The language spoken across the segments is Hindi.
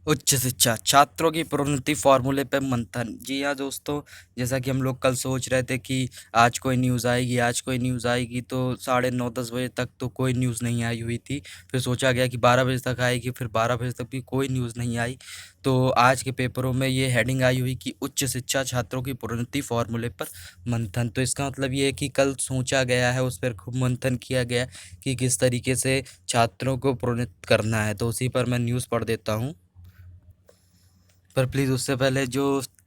उच्च शिक्षा छात्रों की प्रोन्नति फॉर्मूले पर मंथन। जी हाँ दोस्तों, जैसा कि हम लोग कल सोच रहे थे कि आज कोई न्यूज़ आएगी, आज कोई न्यूज़ आएगी, तो 9:30-10 बजे तक तो कोई न्यूज़ नहीं आई हुई थी। फिर सोचा गया कि 12 बजे तक आएगी, फिर 12 बजे तक भी कोई न्यूज़ नहीं आई। तो आज के पेपरों में ये हेडिंग आई हुई कि उच्च शिक्षा छात्रों की प्रोन्नति फॉर्मूले पर मंथन। तो इसका मतलब ये है कि कल सोचा गया है, उस पर खूब मंथन किया गया कि किस तरीके से छात्रों को प्रोन्नत करना है। तो उसी पर मैं न्यूज़ पढ़ देता हूँ। पर प्लीज़ उससे पहले जो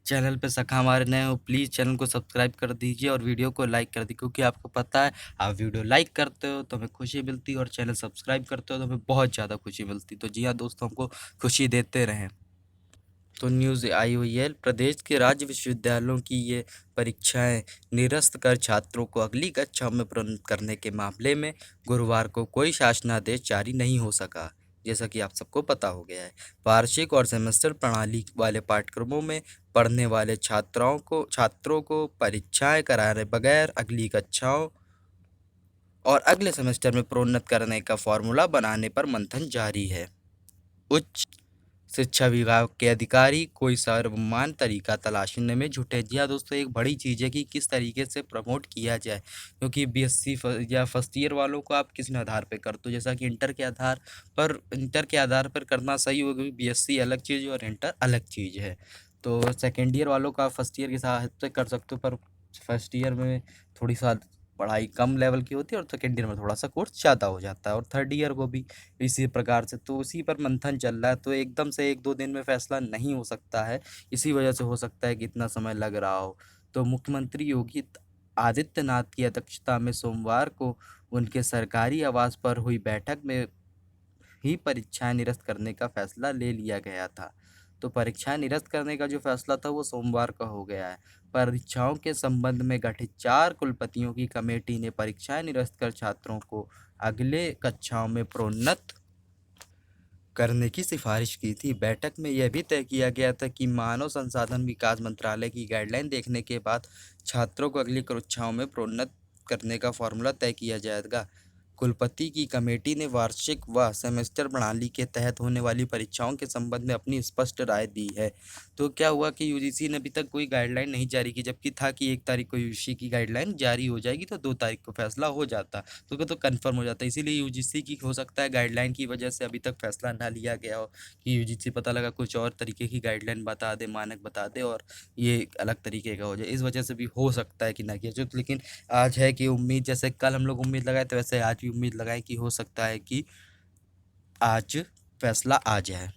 चैनल पे सखा हमारे नए हो, प्लीज़ चैनल को सब्सक्राइब कर दीजिए और वीडियो को लाइक कर दीजिए, क्योंकि आपको पता है आप वीडियो लाइक करते हो तो हमें खुशी मिलती है और चैनल सब्सक्राइब करते हो तो हमें बहुत ज़्यादा खुशी मिलती है। तो जी हाँ दोस्तों, हमको खुशी देते रहें। तो न्यूज़ आई हुई है, प्रदेश के राज्य विश्वविद्यालयों की ये परीक्षाएं निरस्त कर छात्रों को अगली कक्षा में प्रोन्नत करने के मामले में गुरुवार को कोई शासनादेश जारी नहीं हो सका। जैसा कि आप सबको पता हो गया है, वार्षिक और सेमेस्टर प्रणाली वाले पाठ्यक्रमों में पढ़ने वाले छात्रों को परीक्षाएं कराए बगैर अगली कक्षाओं और अगले सेमेस्टर में प्रोन्नत करने का फॉर्मूला बनाने पर मंथन जारी है। उच्च शिक्षा विभाग के अधिकारी कोई सर्वमान्य तरीका तलाशने में जुटे। जी हाँ दोस्तों, एक बड़ी चीज़ है कि किस तरीके से प्रमोट किया जाए, क्योंकि बीएससी या फर्स्ट ईयर वालों को आप किस आधार पे करते हो। जैसा कि इंटर के आधार पर करना सही होगा, क्योंकि बीएससी अलग चीज़ है और इंटर अलग चीज़ है। तो सेकेंड ईयर वालों का फर्स्ट ईयर के साथ से कर सकते हो, पर फर्स्ट ईयर में थोड़ी सा पढ़ाई कम लेवल की होती है और सेकेंड ईयर में थोड़ा सा कोर्स ज़्यादा हो जाता है, और थर्ड ईयर को भी इसी प्रकार से। तो उसी पर मंथन चल रहा है, तो एकदम से 1-2 दिन में फैसला नहीं हो सकता है। इसी वजह से हो सकता है कि इतना समय लग रहा हो। तो मुख्यमंत्री योगी आदित्यनाथ की अध्यक्षता में सोमवार को उनके सरकारी आवास पर हुई बैठक में ही परीक्षाएं निरस्त करने का फैसला ले लिया गया था। तो परीक्षाएं निरस्त करने का जो फैसला था वो सोमवार का हो गया है। परीक्षाओं के संबंध में गठित 4 कुलपतियों की कमेटी ने परीक्षाएं निरस्त कर छात्रों को अगले कक्षाओं में प्रोन्नत करने की सिफारिश की थी। बैठक में यह भी तय किया गया था कि मानव संसाधन विकास मंत्रालय की गाइडलाइन देखने के बाद छात्रों को अगली कक्षाओं में प्रोन्नत करने का फॉर्मूला तय किया जाएगा। कुलपति की कमेटी ने वार्षिक व सेमेस्टर प्रणाली के तहत होने वाली परीक्षाओं के संबंध में अपनी स्पष्ट राय दी है। तो क्या हुआ कि यूजीसी ने अभी तक कोई गाइडलाइन नहीं जारी की, जबकि था कि 1 तारीख को यूजीसी की गाइडलाइन जारी हो जाएगी तो 2 तारीख को फैसला हो जाता। तो कन्फर्म हो जाता है। इसीलिए यूजीसी की हो सकता है गाइडलाइन की वजह से अभी तक फैसला ना लिया गया हो, कि यूजीसी पता लगा कुछ और तरीके की गाइडलाइन बता दे, मानक बता दे और ये अलग तरीके का हो जाए। इस वजह से भी हो सकता है कि ना किया जाए। लेकिन आज है कि उम्मीद, जैसे कल हम लोग उम्मीद लगाए थे वैसे आज भी उम्मीद लगाएं कि हो सकता है कि आज फैसला आ जाए।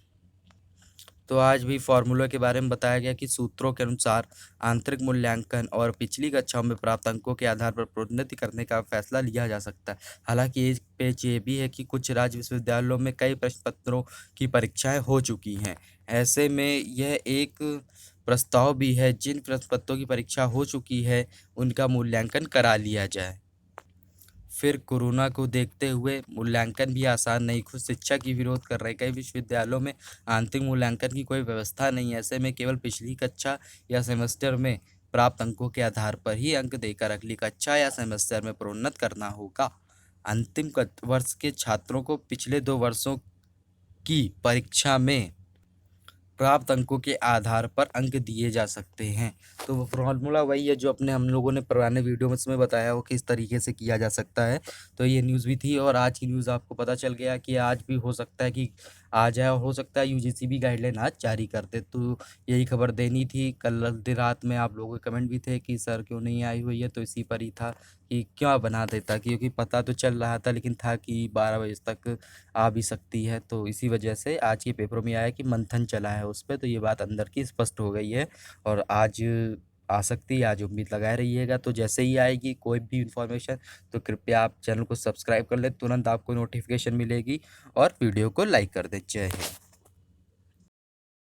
तो आज भी फार्मूला के बारे में बताया गया कि सूत्रों के अनुसार आंतरिक मूल्यांकन और पिछली कक्षाओं में प्राप्त अंकों के आधार पर प्रोन्नति करने का फैसला लिया जा सकता है। हालांकि एक पेच ये भी है कि कुछ राज्य विश्वविद्यालयों में कई प्रश्न पत्रों की परीक्षाएं हो चुकी हैं। ऐसे में यह एक प्रस्ताव भी है, जिन प्रश्न पत्रों की परीक्षा हो चुकी है उनका मूल्यांकन करा लिया जाए। फिर कोरोना को देखते हुए मूल्यांकन भी आसान नहीं, खुद शिक्षक ही विरोध कर रहे हैं। कई विश्वविद्यालयों में आंतरिक मूल्यांकन की कोई व्यवस्था नहीं है। ऐसे में केवल पिछली कक्षा या सेमेस्टर में प्राप्त अंकों के आधार पर ही अंक देकर अगली कक्षा या सेमेस्टर में प्रोन्नत करना होगा। अंतिम वर्ष के छात्रों को पिछले 2 वर्षों की परीक्षा में प्राप्त अंकों के आधार पर अंक दिए जा सकते हैं। तो वो फॉर्मूला वही है जो अपने हम लोगों ने पुराने वीडियो में इसमें बताया हो कि इस तरीके से किया जा सकता है। तो ये न्यूज़ भी थी और आज की न्यूज़ आपको पता चल गया कि आज भी हो सकता है कि आ जाए, और हो सकता है यूजीसी भी गाइडलाइन आज जारी कर दे। तो यही खबर देनी थी। कल देर रात में आप लोगों के कमेंट भी थे कि सर क्यों नहीं आई हुई है, तो इसी पर ही था कि क्या बना देता, क्योंकि पता तो चल रहा था लेकिन था कि 12 बजे तक आ भी सकती है। तो इसी वजह से आज के पेपरों में आया कि मंथन चला है उस पे, तो ये बात अंदर की स्पष्ट हो गई है और आज आ सकती है। आज उम्मीद लगाए रहिएगा। तो जैसे ही आएगी कोई भी इन्फॉर्मेशन तो कृपया आप चैनल को सब्सक्राइब कर लें, तुरंत आपको नोटिफिकेशन मिलेगी और वीडियो को लाइक कर दें। जय हिंद।